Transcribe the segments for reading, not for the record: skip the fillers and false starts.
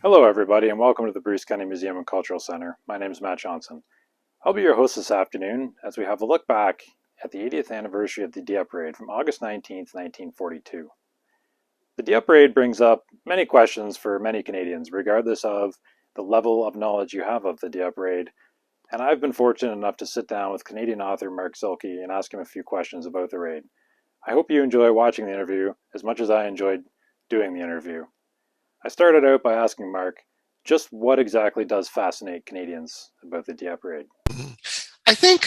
Hello, everybody, and welcome to the Bruce County Museum and Cultural Center. My name is Matt Johnson. I'll be your host this afternoon as we have a look back at the 80th anniversary of the Dieppe Raid from August 19th, 1942. The Dieppe Raid brings up many questions for many Canadians, regardless of the level of knowledge you have of the Dieppe Raid, and I've been fortunate enough to sit down with Canadian author Mark Zuehlke and ask him a few questions about the raid. I hope you enjoy watching the interview as much as I enjoyed doing the interview. I started out by asking Mark, just what exactly does fascinate Canadians about the Dieppe Raid? I think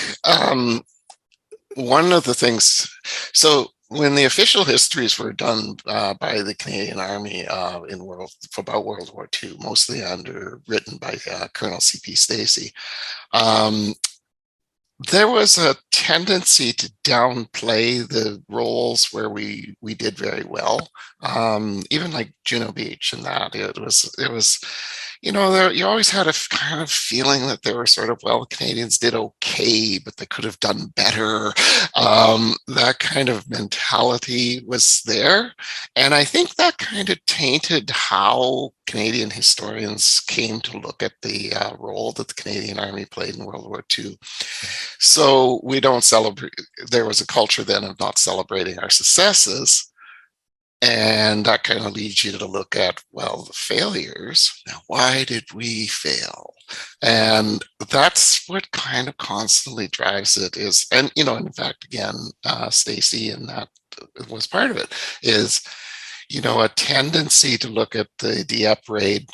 one of the things, so when the official histories were done by the Canadian Army about World War II, mostly written by Colonel C.P. Stacey, there was a tendency to downplay the roles where we did very well, even like Juno Beach and that. It was you always had a kind of feeling that they were sort of, well, Canadians did okay, but they could have done better. That kind of mentality was there. And I think that kind of tainted how Canadian historians came to look at the role that the Canadian Army played in World War II. So we don't celebrate, there was a culture then of not celebrating our successes. And that kind of leads you to look at, well, the failures. Now, why did we fail? And that's what kind of constantly drives it is, and, in fact, again, Stacey, and that was part of it, is, a tendency to look at the Dieppe raid,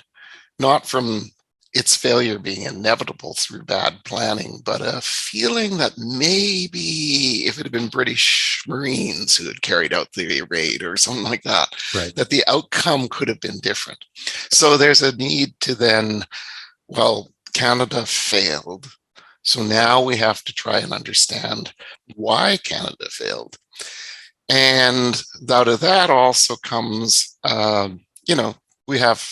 not from its failure being inevitable through bad planning, but a feeling that maybe if it had been British Marines who had carried out the raid or something like that, Right. that the outcome could have been different. So there's a need to then, well, Canada failed. So now we have to try and understand why Canada failed. And out of that also comes, we have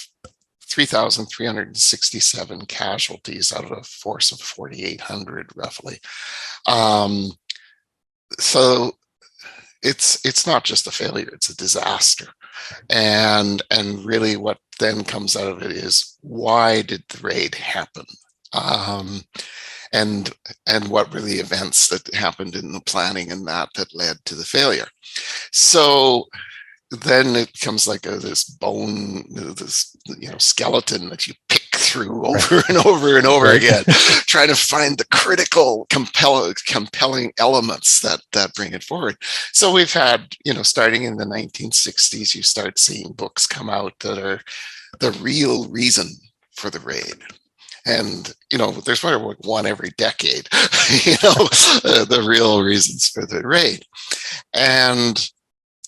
3,367 casualties out of a force of 4,800 roughly. So it's not just a failure, it's a disaster. And really what then comes out of it is, why did the raid happen? And what were the events that happened in the planning and that led to the failure? So then it becomes like this bone, this skeleton that you pick through over and over and over again, trying to find the critical, compelling elements that bring it forward. So we've had, starting in the 1960s, you start seeing books come out that are the real reason for the raid. And, there's probably one every decade, the real reasons for the raid. And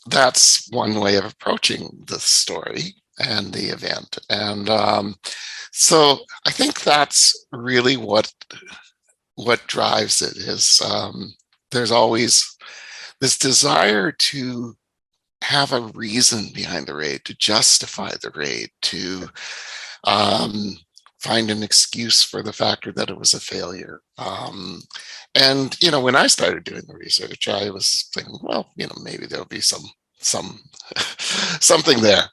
that's one way of approaching the story and the event. And so I think that's really what drives it is there's always this desire to have a reason behind the raid, to justify the raid, to find an excuse for the factor that it was a failure. And, when I started doing the research, I was thinking, well, maybe there'll be something there.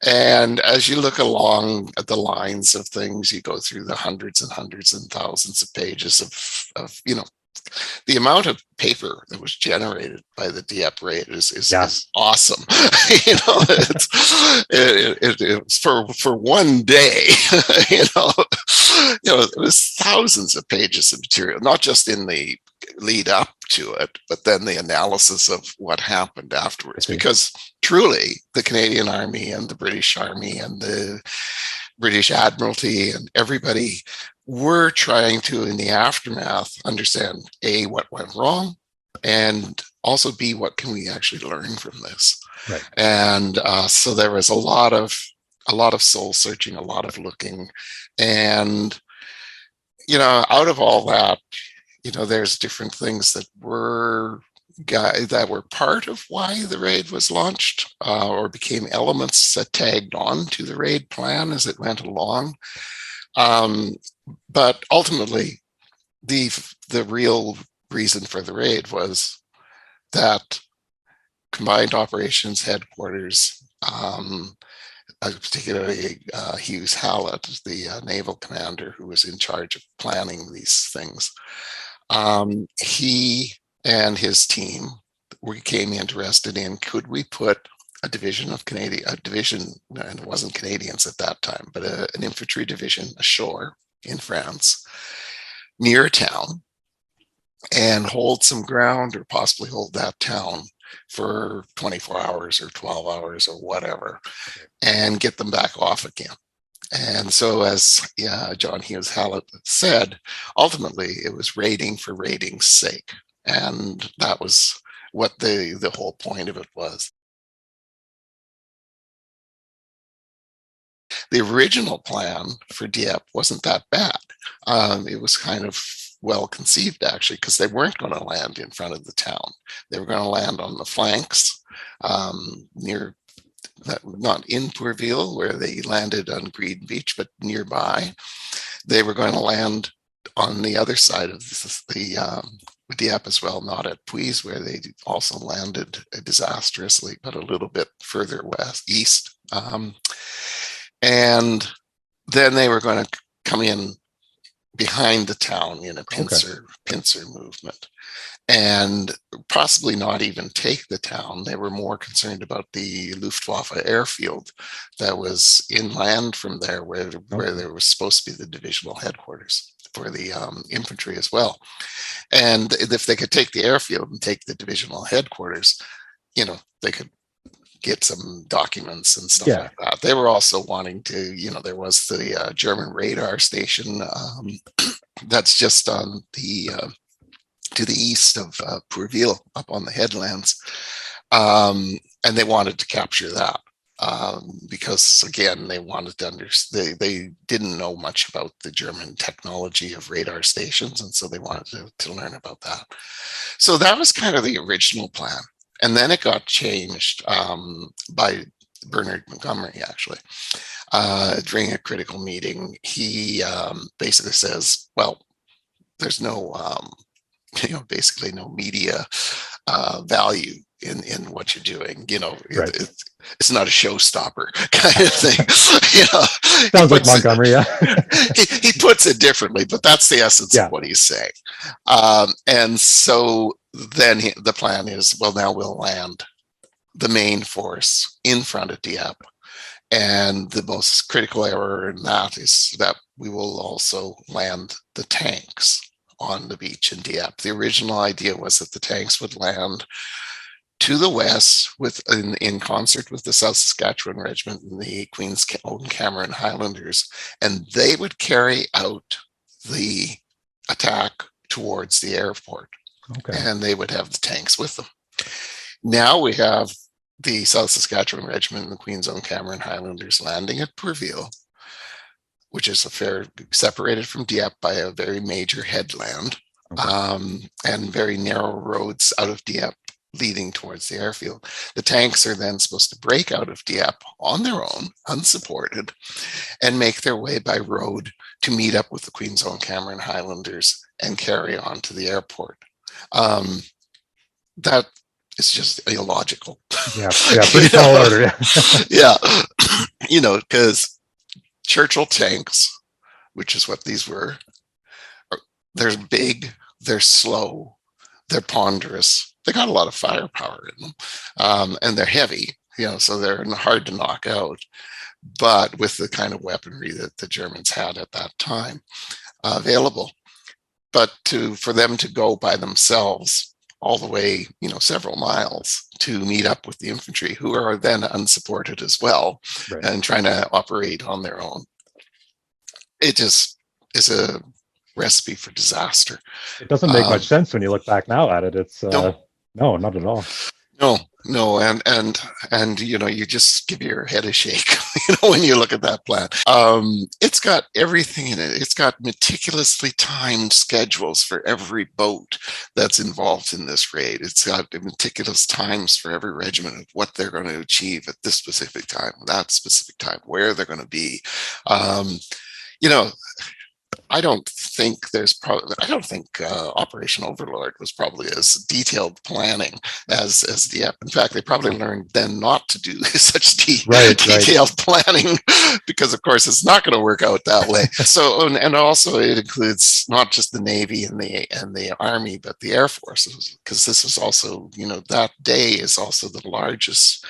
And as you look along at the lines of things, you go through the hundreds and hundreds and thousands of pages of the amount of paper that was generated by the Dieppe raid is awesome. It's for one day, it was thousands of pages of material, not just in the lead up to it, but then the analysis of what happened afterwards. Because truly, the Canadian Army and the British Army and the British Admiralty and everybody were trying to, in the aftermath, understand A, what went wrong, and also B, what can we actually learn from this? Right. And so there was a lot of soul searching, a lot of looking, and out of all that, there's different things that were part of why the raid was launched, or became elements that tagged on to the raid plan as it went along. But ultimately, the real reason for the raid was that Combined Operations Headquarters particularly Hughes Hallett, the naval commander who was in charge of planning these things. He and his team became interested in, could we put a division, and it wasn't Canadians at that time, but an infantry division ashore in France near a town and hold some ground, or possibly hold that town for 24 hours or 12 hours or whatever, and get them back off again. And so, as John Hughes Hallett said, ultimately it was raiding for raiding's sake. And that was what the whole point of it was. The original plan for Dieppe wasn't that bad. It was kind of well conceived, actually, because they weren't going to land in front of the town. They were going to land on the flanks near, not in Pourville, where they landed on Green Beach, but nearby. They were going to land on the other side of the Dieppe as well, not at Puys, where they also landed disastrously, but a little bit further east. And then they were going to come in behind the town in a pincer movement, and possibly not even take the town. They were more concerned about the Luftwaffe airfield that was inland from there, where there was supposed to be the divisional headquarters for the infantry as well. And if they could take the airfield and take the divisional headquarters, they could get some documents and stuff like that. They were also wanting to, there was the German radar station that's just on the to the east of Pourville, up on the headlands, and they wanted to capture that because, again, they wanted to understand. They didn't know much about the German technology of radar stations, and so they wanted to learn about that. So that was kind of the original plan. And then it got changed by Bernard Montgomery, actually. During a critical meeting, he basically says, well, there's no, basically no media value in what you're doing. It's not a showstopper kind of thing. Sounds like Montgomery, yeah. he puts it differently, but that's the essence of what he's saying. And so then the plan is, well, now we'll land the main force in front of Dieppe. And the most critical error in that is that we will also land the tanks on the beach in Dieppe. The original idea was that the tanks would land to the west in concert with the South Saskatchewan Regiment and the Queen's Own Cameron Highlanders, and they would carry out the attack towards the airport. And they would have the tanks with them. Now we have the South Saskatchewan Regiment and the Queen's Own Cameron Highlanders landing at Pourville, which is separated from Dieppe by a very major headland, and very narrow roads out of Dieppe leading towards the airfield. The tanks are then supposed to break out of Dieppe on their own, unsupported, and make their way by road to meet up with the Queen's Own Cameron Highlanders and carry on to the airport. That is just illogical. Yeah, pretty tall order. Yeah, because Churchill tanks, which is what these were, they're big, they're slow, they're ponderous, they got a lot of firepower in them, and they're heavy, so they're hard to knock out. But with the kind of weaponry that the Germans had at that time available, but for them to go by themselves all the way, several miles to meet up with the infantry, who are then unsupported as well, and trying to operate on their own, it just is a recipe for disaster. It doesn't make much sense when you look back now at it. It's no, not at all. No, and you just give your head a shake, when you look at that plan. It's got everything in it. It's got meticulously timed schedules for every boat that's involved in this raid. It's got meticulous times for every regiment of what they're going to achieve at this specific time, that specific time, where they're going to be. I don't think Operation Overlord was probably as detailed planning as Dieppe. In fact, they probably learned then not to do such detailed planning, because of course it's not going to work out that way. So, and also it includes not just the Navy and the Army, but the Air Force, because this was also, that day is also the largest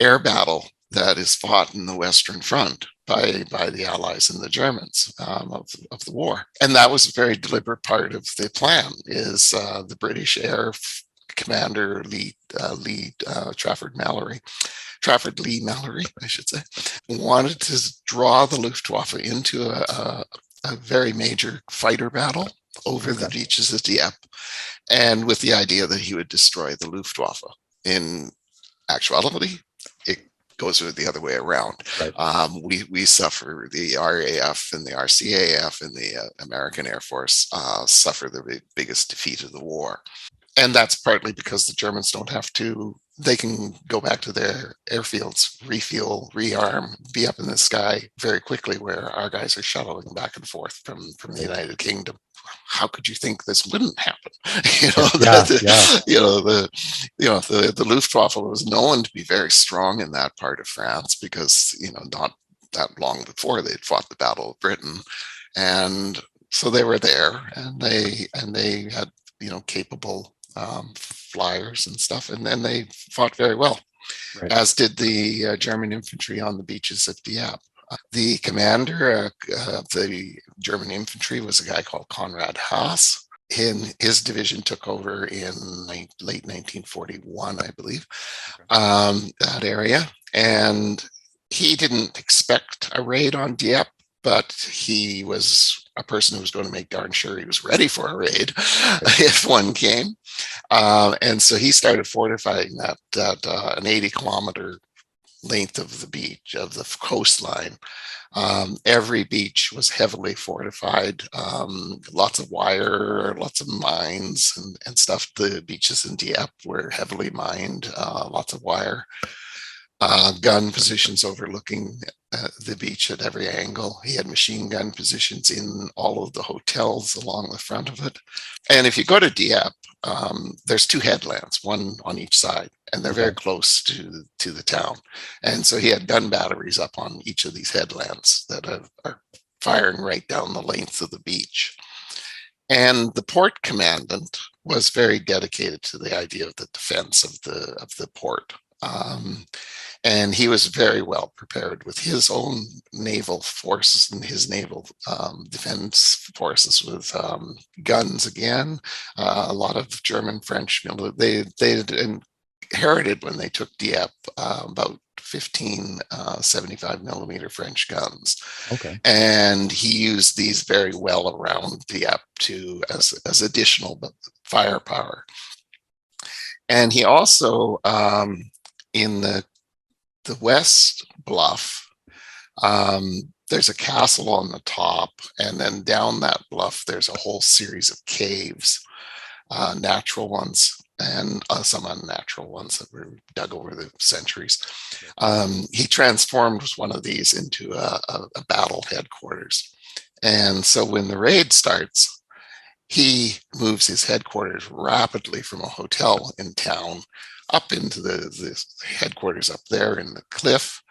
air battle that is fought in the Western Front by the Allies and the Germans of the war. And that was a very deliberate part of the plan, is the British Air Commander Trafford Lee Mallory, I should say, wanted to draw the Luftwaffe into a very major fighter battle over the beaches of Dieppe, and with the idea that he would destroy the Luftwaffe. In actuality, it goes the other way around. Right. We suffer, the RAF and the RCAF and the American Air Force suffer the biggest defeat of the war. And that's partly because the Germans don't have to, they can go back to their airfields, refuel, rearm, be up in the sky very quickly, where our guys are shuttling back and forth from the United Kingdom. How could you think this wouldn't happen? The Luftwaffe was known to be very strong in that part of France, because, not that long before they'd fought the Battle of Britain. And so they were there, and they had, capable flyers and stuff, and then they fought very well, as did the German infantry on the beaches of Dieppe. The commander of the German infantry was a guy called Conrad Haas. His division took over in late 1941, I believe, that area. And he didn't expect a raid on Dieppe, but he was a person who was going to make darn sure he was ready for a raid if one came. And so he started fortifying that an 80-kilometer length of the beach, of the coastline. Every beach was heavily fortified, lots of wire, lots of mines and stuff. The beaches in Dieppe were heavily mined, lots of wire. Gun positions overlooking the beach at every angle. He had machine gun positions in all of the hotels along the front of it. And if you go to Dieppe, there's two headlands, one on each side, and they're very close to the town. And so he had gun batteries up on each of these headlands that are firing right down the length of the beach. And the port commandant was very dedicated to the idea of the defense of the port. And he was very well prepared with his own naval forces and his naval defense forces, with guns again. A lot of German, French, they inherited, when they took Dieppe, about 15 75 millimeter French guns. And he used these very well around Dieppe as additional firepower. And he also, in the west bluff, there's a castle on the top, and then down that bluff there's a whole series of caves, natural ones and some unnatural ones that were dug over the centuries. He transformed one of these into a battle headquarters. And so when the raid starts, he moves his headquarters rapidly from a hotel in town up into the headquarters up there in the cliff.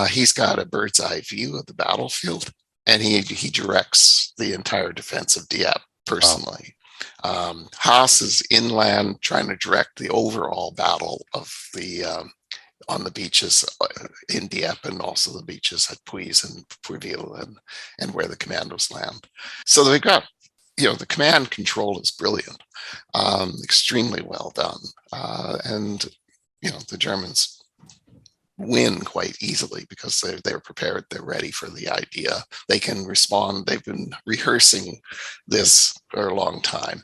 He's got a bird's eye view of the battlefield, and he directs the entire defense of Dieppe personally. Haas is inland trying to direct the overall battle of the on the beaches in Dieppe, and also the beaches at Puys and Pourville and where the commandos land. So they've got, the command control is brilliant, extremely well done. And, the Germans win quite easily because they're prepared, they're ready for the idea. They can respond. They've been rehearsing this for a long time.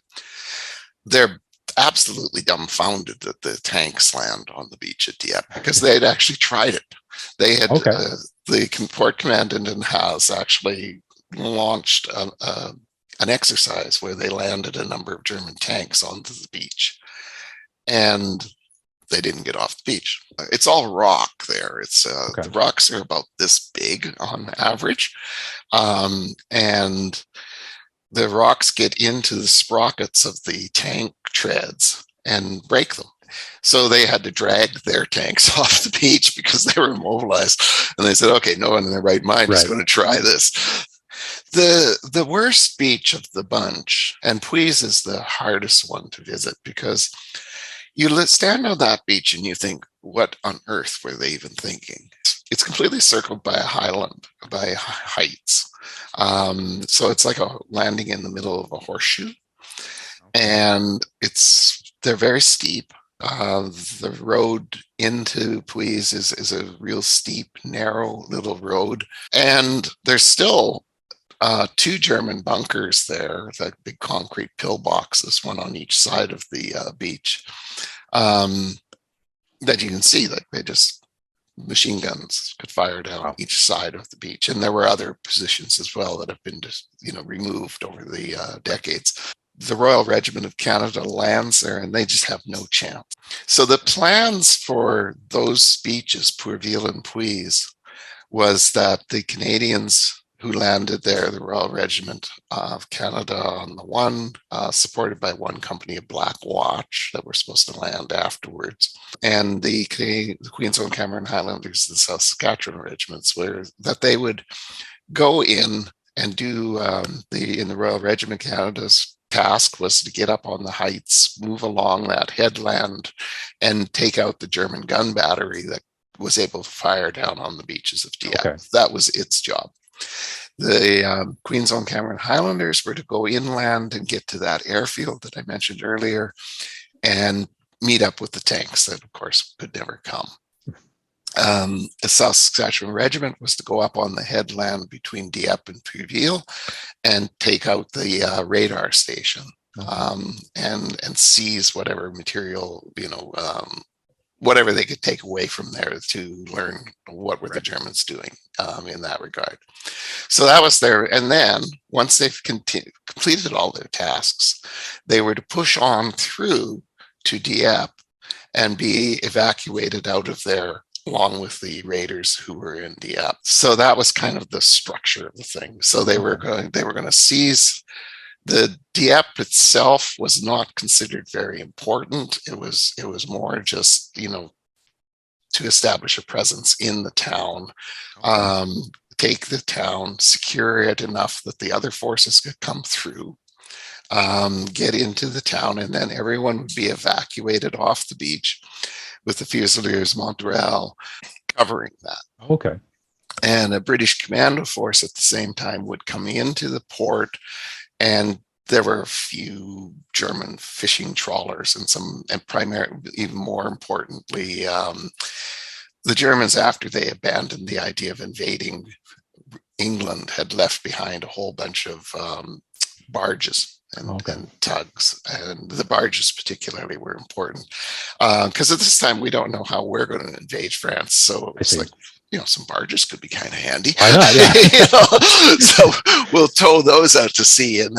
They're absolutely dumbfounded that the tanks land on the beach at Dieppe, because they had actually tried it. They had, the port commandant in Haas actually launched an exercise where they landed a number of German tanks onto the beach. And they didn't get off the beach. It's all rock there. It's Okay. the rocks are about this big on average, and the rocks get into the sprockets of the tank treads and break them. So they had to drag their tanks off the beach because they were immobilized. And they said, okay, no one in their right mind is going to try this. The worst beach of the bunch, and Puys is the hardest one to visit, because you stand on that beach and you think, what on earth were they even thinking? It's completely circled by a highland, by heights. So it's like a landing in the middle of a horseshoe. And they're very steep. The road into Puys is a real steep, narrow little road. And there's still 2 German bunkers there, like big concrete pillboxes, one on each side of the beach, that you can see. Like they just machine guns could fire down each side of the beach. And there were other positions as well that have been just, removed over the decades. The Royal Regiment of Canada lands there and they just have no chance. So the plans for those beaches, Pourville and Puys, was that the Canadians who landed there, the Royal Regiment of Canada on the one, supported by one company of Black Watch that were supposed to land afterwards, and the Queen's Own Cameron Highlanders, the South Saskatchewan regiments, that they would go in and do in the Royal Regiment of Canada's task was to get up on the heights, move along that headland, and take out the German gun battery that was able to fire down on the beaches of Dieppe. Okay. That was its job. The Queen's Own Cameron Highlanders were to go inland and get to that airfield that I mentioned earlier and meet up with the tanks that, of course, could never come. The South Saskatchewan Regiment was to go up on the headland between Dieppe and Pourville and take out the radar station, and seize whatever material, whatever they could take away from there to learn what were the Germans doing in that regard. So that was there. And then once they've completed all their tasks, they were to push on through to Dieppe and be evacuated out of there along with the raiders who were in Dieppe. So that was kind of the structure of the thing. So they were going to seize. The Dieppe itself was not considered very important. It was more just, to establish a presence in the town, take the town, secure it enough that the other forces could come through, get into the town, and then everyone would be evacuated off the beach with the Fusiliers Montreal covering that. Okay. And a British commando force at the same time would come into the port, and there were a few German fishing trawlers and primarily, even more importantly, the Germans, after they abandoned the idea of invading England, had left behind a whole bunch of barges and tugs, and the barges particularly were important because at this time we don't know how we're going to invade France, so it's like, some barges could be kind of handy. Why not? Yeah. So we'll tow those out to sea and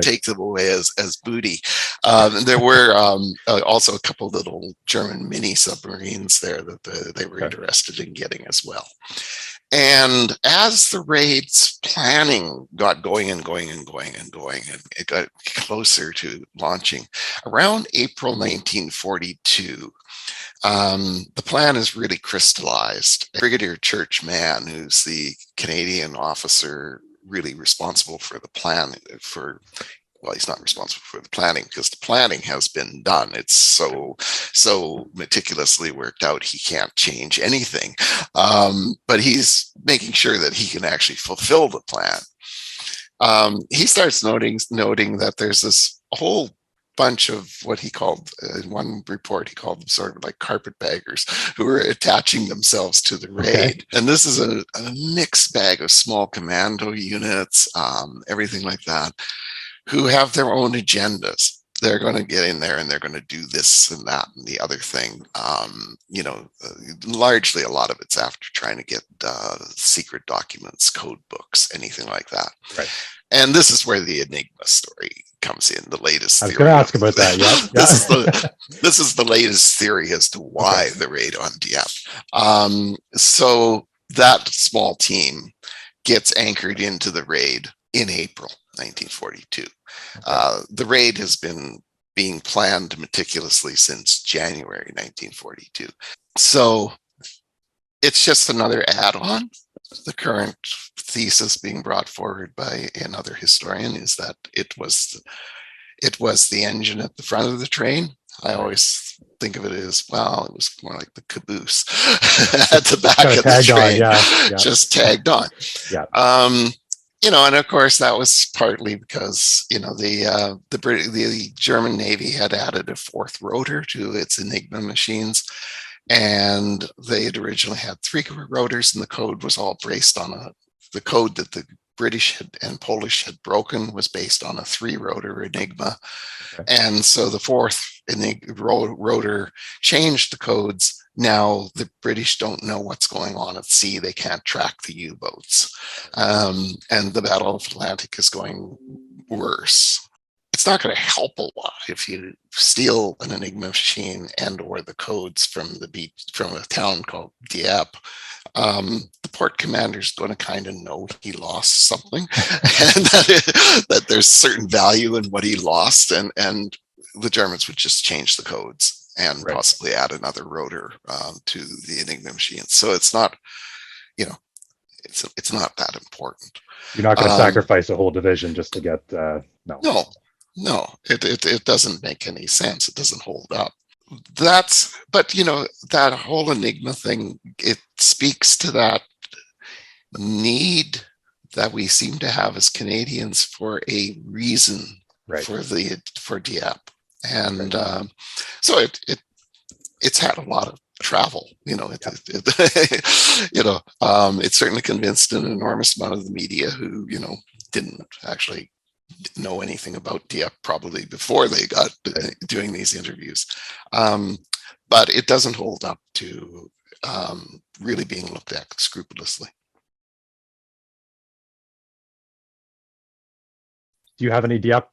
take them away as booty. There were also a couple little German mini submarines there that they were interested in getting as well. And as the raid's planning got going and it got closer to launching, around April 1942, the plan is really crystallized. Brigadier Church Mann, who's the Canadian officer really responsible for the plan, he's not responsible for the planning because the planning has been done. It's so meticulously worked out, he can't change anything. But he's making sure that he can actually fulfill the plan. He starts noting that there's this whole bunch of what he called, in one report, he called them sort of like carpetbaggers who were attaching themselves to the raid. Okay. And this is a mixed bag of small commando units, everything like that, who have their own agendas. they're going to get in there and they're going to do this and that and the other thing. Largely a lot of it's after trying to get secret documents, code books, anything like that. Right. And this is where the Enigma story comes in, the latest I was theory. going to ask about that. Yeah. This is the latest theory as to why the raid on Dieppe. So that small team gets anchored into the raid in April 1942. The raid has been being planned meticulously since January 1942. So it's just another add-on. The current thesis being brought forward by another historian is that it was the engine at the front of the train. I always think of it as, well, it was more like the caboose at the back of the train, just tagged on. Yeah. And of course that was partly because the German Navy had added a fourth rotor to its Enigma machines, and they had originally had 3 rotors, and the code was all based on the code that the British and Polish had broken was based on a 3-rotor Enigma. Okay. And so the fourth rotor changed the codes. Now the British don't know what's going on at sea. They can't track the U-boats. And the Battle of Atlantic is going worse. It's not going to help a lot if you steal an Enigma machine and or the codes from a town called Dieppe. The port commander is going to kind of know he lost something, and that there's certain value in what he lost, and the Germans would just change the codes and possibly add another rotor to the Enigma machine. So it's not, it's not that important. You're not going to sacrifice a whole division just to get No, it doesn't make any sense. It doesn't hold up. That whole Enigma thing, it speaks to that need that we seem to have as Canadians for a reason for Dieppe. And so it's had a lot of travel, it certainly convinced an enormous amount of the media who, didn't actually know anything about Dieppe probably before they got doing these interviews. But it doesn't hold up to really being looked at scrupulously. Do you have any Dieppe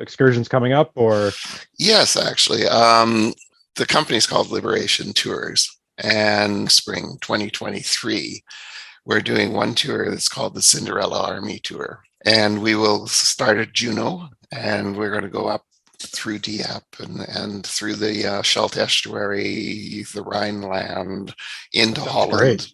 excursions coming up, or? Yes, actually. The company's called Liberation Tours, and spring 2023, we're doing one tour that's called the Cinderella Army Tour. And we will start at Juneau, and we're going to go up through Dieppe and through the Scheldt Estuary, the Rhineland, into Holland,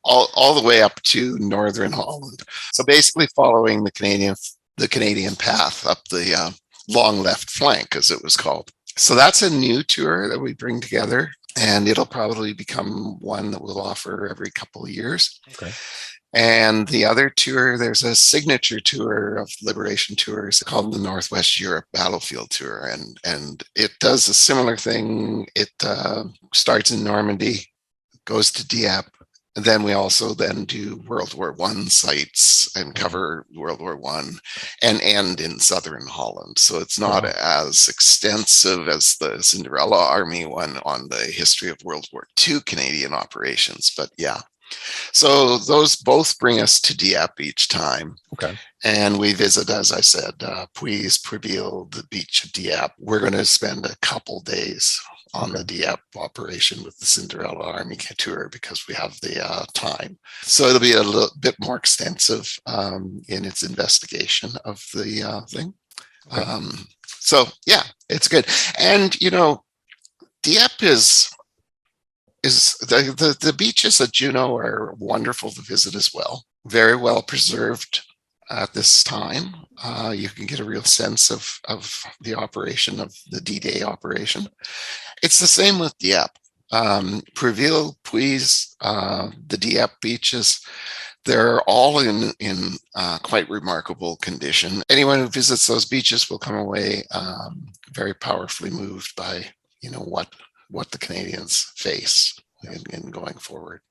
all the way up to northern Holland. So basically following the Canadian path up the long left flank, as it was called. So that's a new tour that we bring together, and it'll probably become one that we'll offer every couple of years. Okay. And the other tour, there's a signature tour of Liberation Tours called the Northwest Europe Battlefield Tour. And it does a similar thing. It starts in Normandy, goes to Dieppe. And then we also then do World War I sites and cover World War I and end in southern Holland. So it's not as extensive as the Cinderella Army one on the history of World War II Canadian operations. But yeah. So those both bring us to Dieppe each time. Okay. And we visit, as I said, Puys, Préville, the beach of Dieppe. We're going to spend a couple days on the Dieppe operation with the Cinderella Army Tour because we have the time. So it'll be a little bit more extensive in its investigation of the thing. Okay. So yeah, it's good. And, Dieppe is the beaches at Juneau are wonderful to visit as well. Very well preserved at this time. You can get a real sense of the operation of the D-Day operation. It's the same with Dieppe. Préville, Puys, the Dieppe beaches, they're all in quite remarkable condition. Anyone who visits those beaches will come away very powerfully moved by what the Canadians face in going forward.